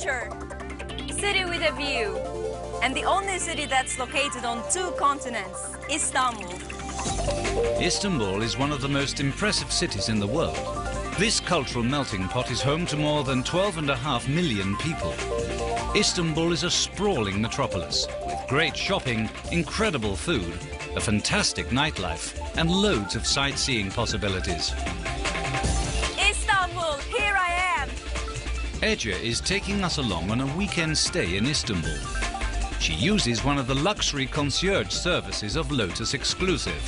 adventure. City with a view. And the only city that's located on 2 continents, Istanbul. Istanbul is one of the most impressive cities in the world. This cultural melting pot is home to more than 12.5 million people. Istanbul is a sprawling metropolis with great shopping, incredible food, a fantastic nightlife and loads of sightseeing possibilities. Istanbul, here I am! Ece is taking us along on a weekend stay in Istanbul. She uses one of the luxury concierge services of Lotus Exclusive.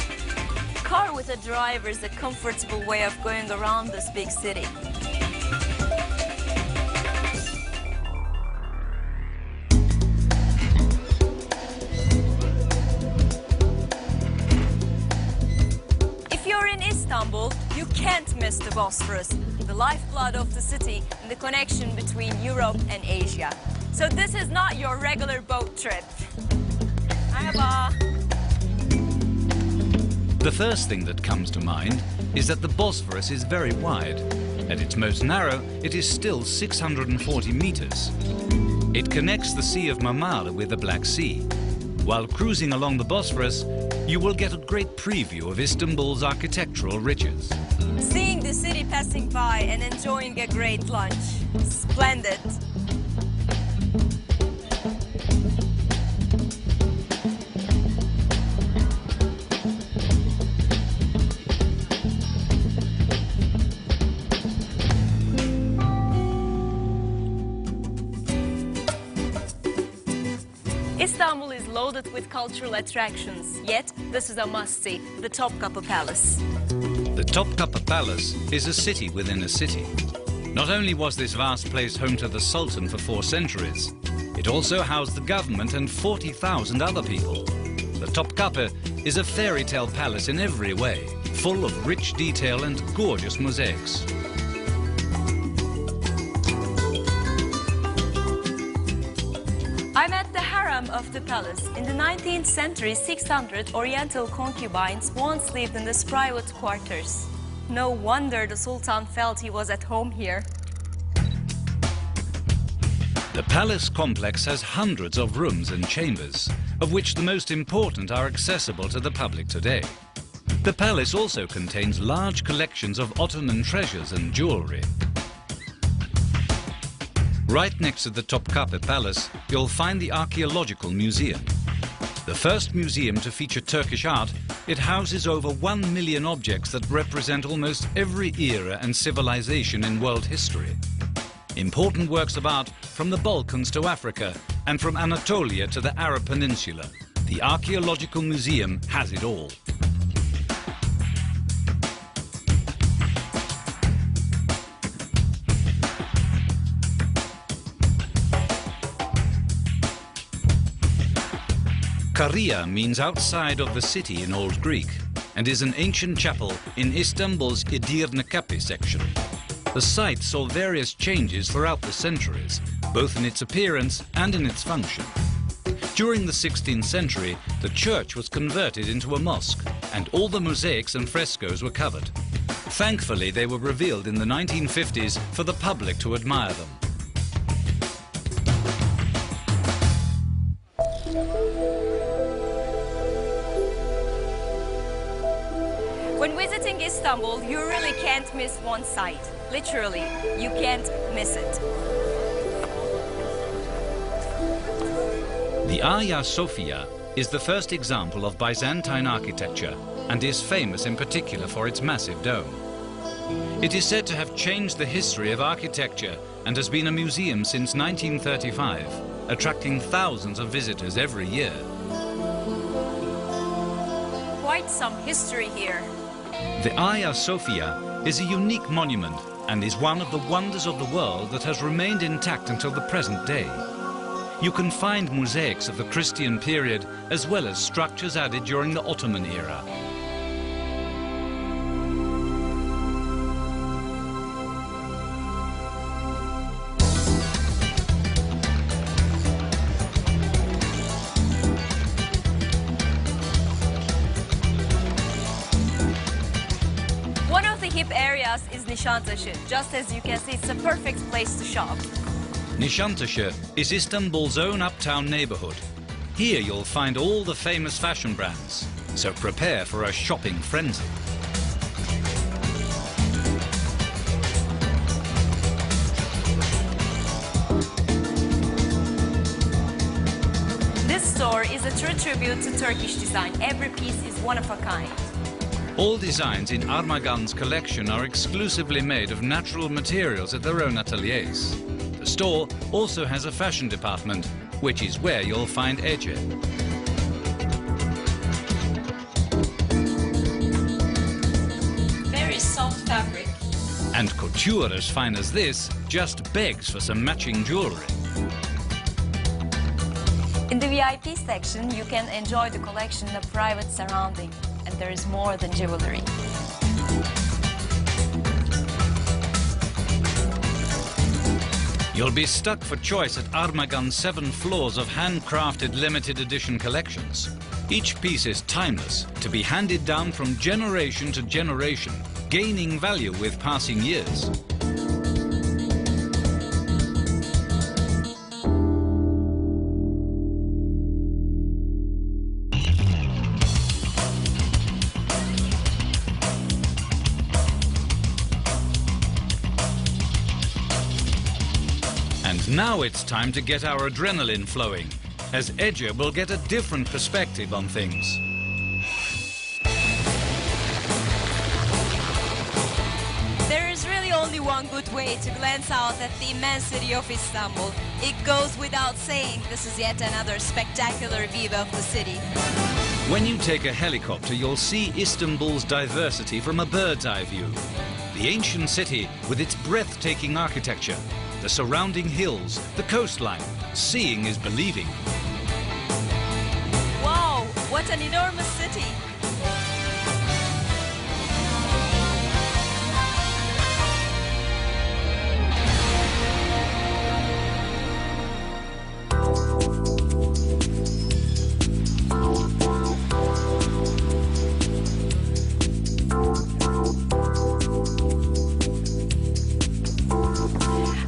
Car with a driver is a comfortable way of going around this big city. If you're in Istanbul, you can't miss the Bosphorus, the lifeblood of the city and the connection between Europe and Asia. So this is not your regular boat trip. Merhaba. The first thing that comes to mind is that the Bosphorus is very wide. At its most narrow, it is still 640 meters. It connects the Sea of Marmara with the Black Sea. While cruising along the Bosphorus, you will get a great preview of Istanbul's architectural riches. Seeing the city passing by and enjoying a great lunch. Splendid. Istanbul is loaded with cultural attractions, yet this is a must-see, the Topkapı Palace. The Topkapı Palace is a city within a city. Not only was this vast place home to the Sultan for 4 centuries, it also housed the government and 40,000 other people. The Topkapı is a fairy tale palace in every way, full of rich detail and gorgeous mosaics. I'm at the harem of the palace. In the 19th century, 600 Oriental concubines once lived in this private quarters. No wonder the Sultan felt he was at home here. The palace complex has hundreds of rooms and chambers, of which the most important are accessible to the public today. The palace also contains large collections of Ottoman treasures and jewelry. Right next to the Topkapı Palace, you'll find the Archaeological Museum. The first museum to feature Turkish art, it houses over 1 million objects that represent almost every era and civilization in world history. Important works of art from the Balkans to Africa and from Anatolia to the Arab Peninsula. The Archaeological Museum has it all. Karia means outside of the city in Old Greek and is an ancient chapel in Istanbul's Edirne Kapı section. The site saw various changes throughout the centuries, both in its appearance and in its function. During the 16th century, the church was converted into a mosque and all the mosaics and frescoes were covered. Thankfully, they were revealed in the 1950s for the public to admire them. When visiting Istanbul, you really can't miss one sight. Literally, you can't miss it. The Hagia Sophia is the first example of Byzantine architecture and is famous in particular for its massive dome. It is said to have changed the history of architecture and has been a museum since 1935, attracting thousands of visitors every year. Quite some history here. The Hagia Sophia is a unique monument and is one of the wonders of the world that has remained intact until the present day. You can find mosaics of the Christian period as well as structures added during the Ottoman era. One of the hip areas is Nişantaşı. Just as you can see, it's a perfect place to shop. Nişantaşı is Istanbul's own uptown neighborhood. Here you'll find all the famous fashion brands, so prepare for a shopping frenzy. This store is a true tribute to Turkish design. Every piece is one of a kind. All designs in Armagan's collection are exclusively made of natural materials at their own ateliers. The store also has a fashion department, which is where you'll find Ece. Very soft fabric. And couture as fine as this just begs for some matching jewelry. In the VIP section, you can enjoy the collection in a private surrounding, and there is more than jewelry. You'll be stuck for choice at Armagan's 7 floors of handcrafted limited edition collections. Each piece is timeless, to be handed down from generation to generation, gaining value with passing years. And now it's time to get our adrenaline flowing, as Ece will get a different perspective on things. There is really only one good way to glance out at the immensity of Istanbul. It goes without saying, this is yet another spectacular view of the city. When you take a helicopter, you'll see Istanbul's diversity from a bird's eye view. The ancient city with its breathtaking architecture, the surrounding hills, the coastline. Seeing is believing. Wow, what an enormous city!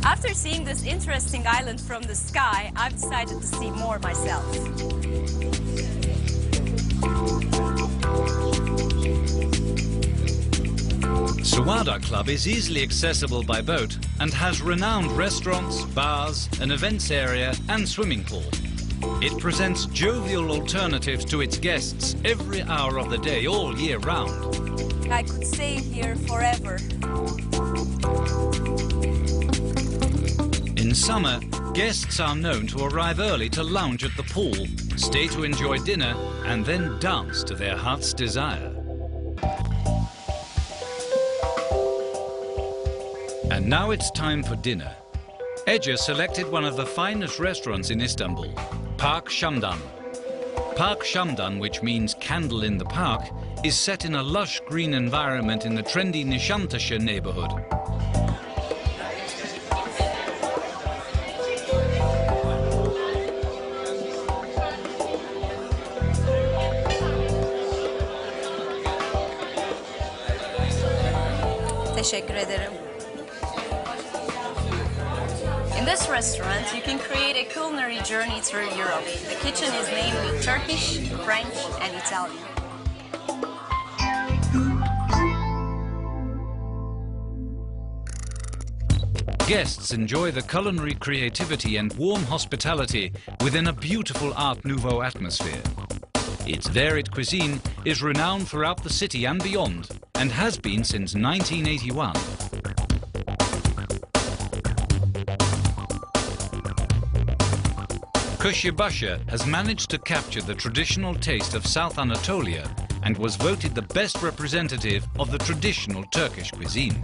After seeing this interesting island from the sky, I've decided to see more myself. Suada Club is easily accessible by boat and has renowned restaurants, bars, an events area and swimming pool. It presents jovial alternatives to its guests every hour of the day, all year round. I could stay here forever. In summer, guests are known to arrive early to lounge at the pool, stay to enjoy dinner, and then dance to their heart's desire. And now it's time for dinner. Ece selected one of the finest restaurants in Istanbul, Park Shamdan. Park Shamdan, which means candle in the park, is set in a lush green environment in the trendy Nişantaşı neighborhood. Teşekkür ederim. In this restaurant, you can create a culinary journey through Europe. The kitchen is mainly Turkish, French, and Italian. Guests enjoy the culinary creativity and warm hospitality within a beautiful Art Nouveau atmosphere. Its varied cuisine is renowned throughout the city and beyond, and has been since 1981. Kuşbaşı has managed to capture the traditional taste of South Anatolia and was voted the best representative of the traditional Turkish cuisine.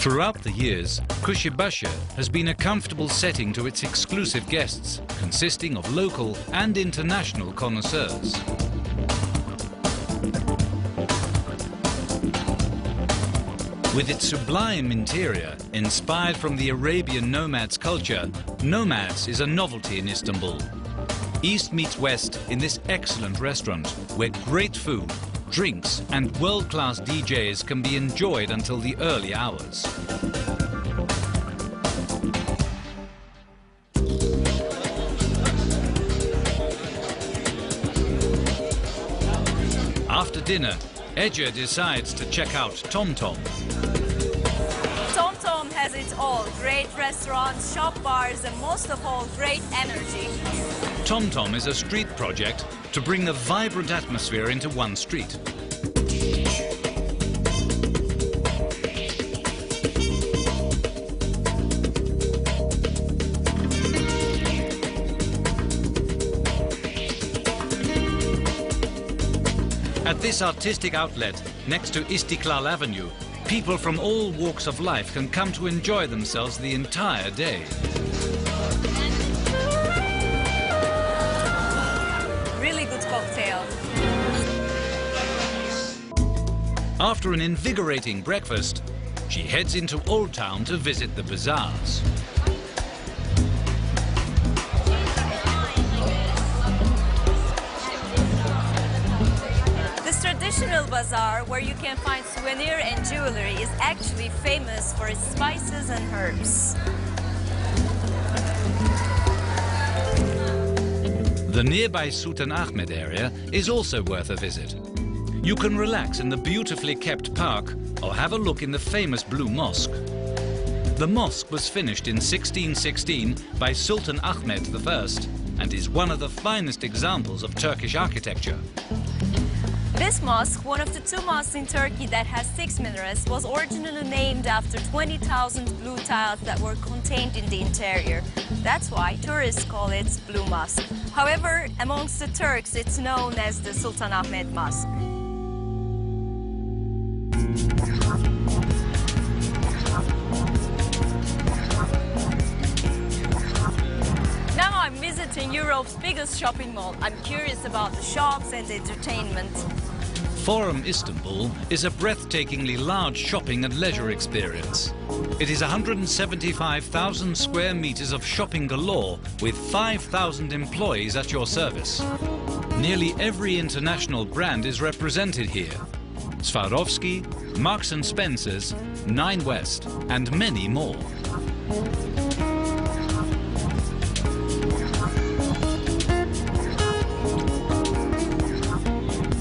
Throughout the years, Kuşbaşı has been a comfortable setting to its exclusive guests, consisting of local and international connoisseurs. With its sublime interior, inspired from the Arabian nomads' culture, Nomads is a novelty in Istanbul. East meets West in this excellent restaurant, where great food, drinks and world-class DJs can be enjoyed until the early hours. After dinner, Ece decides to check out TomTom. TomTom has it all. Great restaurants, shop bars, and most of all, great energy. TomTom is a street project to bring a vibrant atmosphere into one street. At this artistic outlet, next to Istiklal Avenue, people from all walks of life can come to enjoy themselves the entire day. Really good cocktail. After an invigorating breakfast, she heads into Old Town to visit the bazaars. Traditional bazaar, where you can find souvenir and jewelry, is actually famous for its spices and herbs. The nearby Sultan Ahmed area is also worth a visit. You can relax in the beautifully kept park or have a look in the famous Blue Mosque. The mosque was finished in 1616 by Sultan Ahmed I and is one of the finest examples of Turkish architecture. This mosque, one of the 2 mosques in Turkey that has 6 minarets, was originally named after 20,000 blue tiles that were contained in the interior. That's why tourists call it Blue Mosque. However, amongst the Turks, it's known as the Sultan Ahmed Mosque. Now I'm visiting Europe's biggest shopping mall. I'm curious about the shops and the entertainment. Forum Istanbul is a breathtakingly large shopping and leisure experience. It is 175,000 square meters of shopping galore with 5,000 employees at your service. Nearly every international brand is represented here. Swarovski, Marks & Spencer's, Nine West, and many more.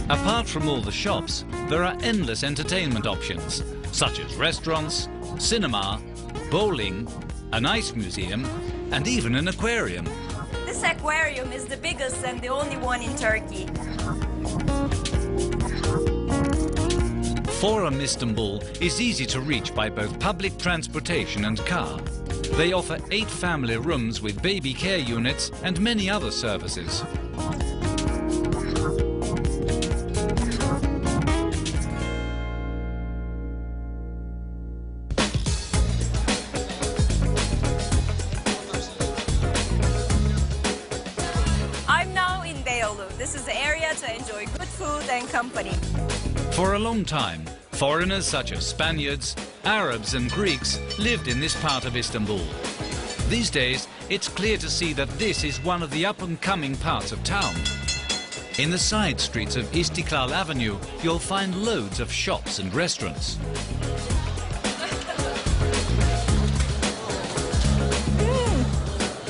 Apart from all the shops, there are endless entertainment options, such as restaurants, cinema, bowling, an ice museum, and even an aquarium. This aquarium is the biggest and the only one in Turkey. Forum Istanbul is easy to reach by both public transportation and car. They offer 8 family rooms with baby care units and many other services. This is the area to enjoy good food and company. For a long time, foreigners such as Spaniards, Arabs and Greeks lived in this part of Istanbul. These days, it's clear to see that this is one of the up-and-coming parts of town. In the side streets of Istiklal Avenue, you'll find loads of shops and restaurants.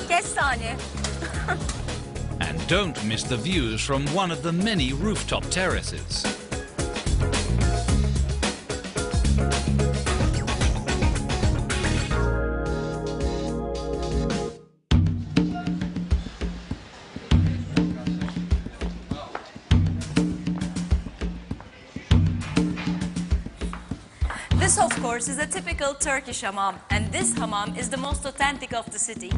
Kestane. And don't miss the views from one of the many rooftop terraces. This, of course, is a typical Turkish hammam, and this hammam is the most authentic of the city.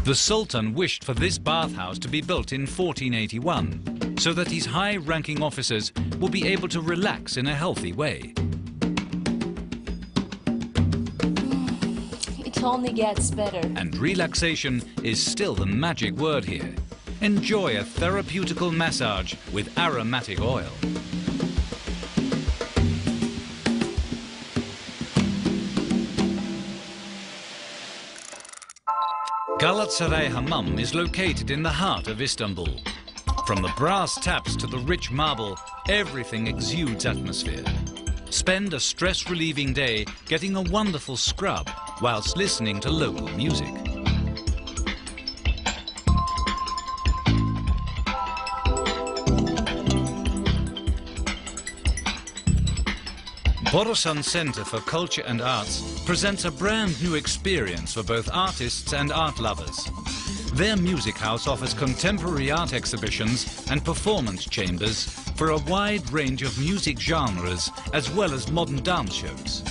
The Sultan wished for this bathhouse to be built in 1481, so that his high-ranking officers will be able to relax in a healthy way. It only gets better. And relaxation is still the magic word here. Enjoy a therapeutical massage with aromatic oil. Galatasaray Hammam is located in the heart of Istanbul. From the brass taps to the rich marble, everything exudes atmosphere. Spend a stress-relieving day getting a wonderful scrub whilst listening to local music. Borusan Center for Culture and Arts presents a brand new experience for both artists and art lovers. Their music house offers contemporary art exhibitions and performance chambers for a wide range of music genres as well as modern dance shows.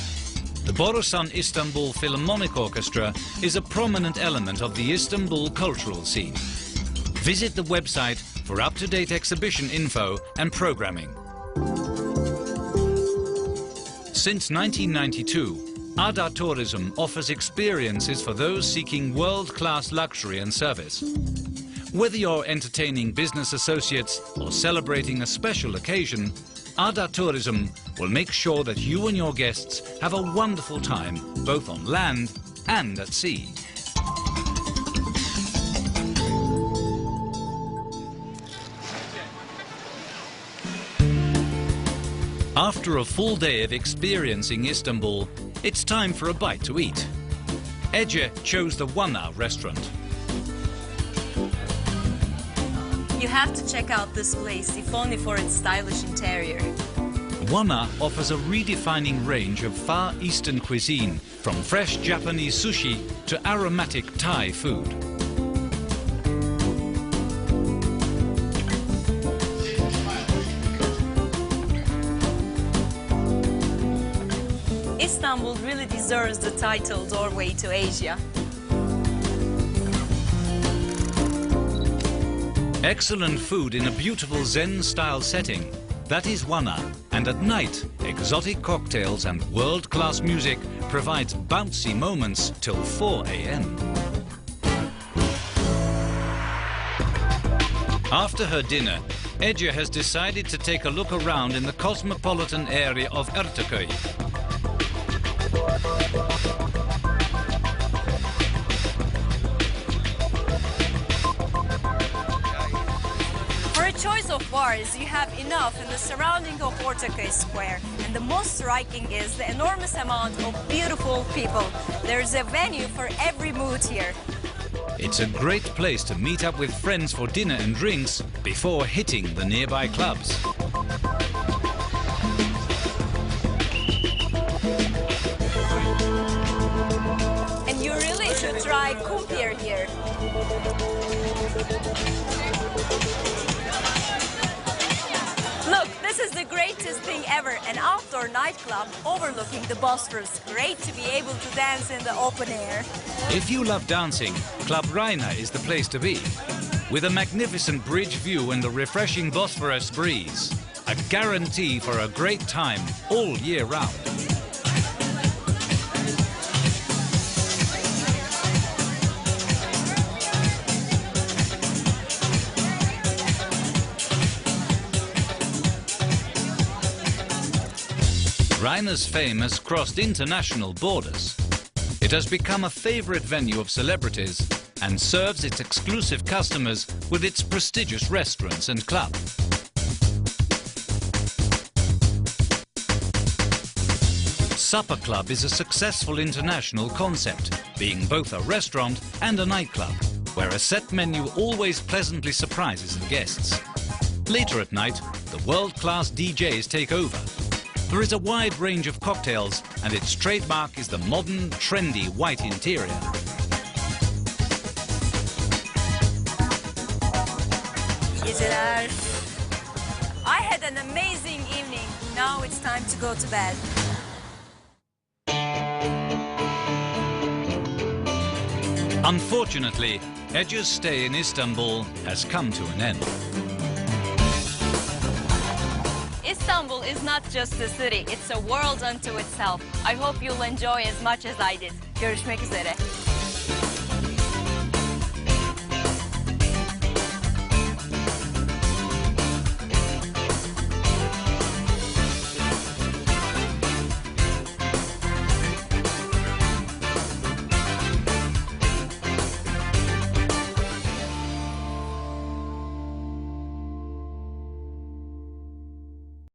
The Borusan Istanbul Philharmonic Orchestra is a prominent element of the Istanbul cultural scene. Visit the website for up-to-date exhibition info and programming. Since 1992, Ada Tourism offers experiences for those seeking world-class luxury and service. Whether you're entertaining business associates or celebrating a special occasion, Ada Tourism will make sure that you and your guests have a wonderful time, both on land and at sea. After a full day of experiencing Istanbul, it's time for a bite to eat. Ece chose the Wana restaurant. You have to check out this place, if only for its stylish interior. Wana offers a redefining range of Far Eastern cuisine, from fresh Japanese sushi to aromatic Thai food. Istanbul really deserves the title Doorway to Asia. Excellent food in a beautiful Zen-style setting. That is Wana. And at night, exotic cocktails and world-class music provides bouncy moments till 4 a.m. After her dinner, Ece has decided to take a look around in the cosmopolitan area of Erteköy. For a choice of bars, you have enough in the surrounding of Ortaköy Square. And the most striking is the enormous amount of beautiful people. There's a venue for every mood here. It's a great place to meet up with friends for dinner and drinks before hitting the nearby clubs. And you really should try kumpir here. Look, this is the greatest thing ever, an outdoor nightclub overlooking the Bosphorus. Great to be able to dance in the open air. If you love dancing, Club Raina is the place to be. With a magnificent bridge view and the refreshing Bosphorus breeze. A guarantee for a great time all year round. Raina's fame has crossed international borders. It has become a favorite venue of celebrities and serves its exclusive customers with its prestigious restaurants and club. Supper Club is a successful international concept, being both a restaurant and a nightclub, where a set menu always pleasantly surprises the guests. Later at night, the world-class DJs take over. There is a wide range of cocktails, and its trademark is the modern, trendy white interior. Geceler. I had an amazing evening. Now it's time to go to bed. Unfortunately, Ece's stay in Istanbul has come to an end. Istanbul is not just a city, it's a world unto itself. I hope you'll enjoy as much as I did. Görüşmek üzere.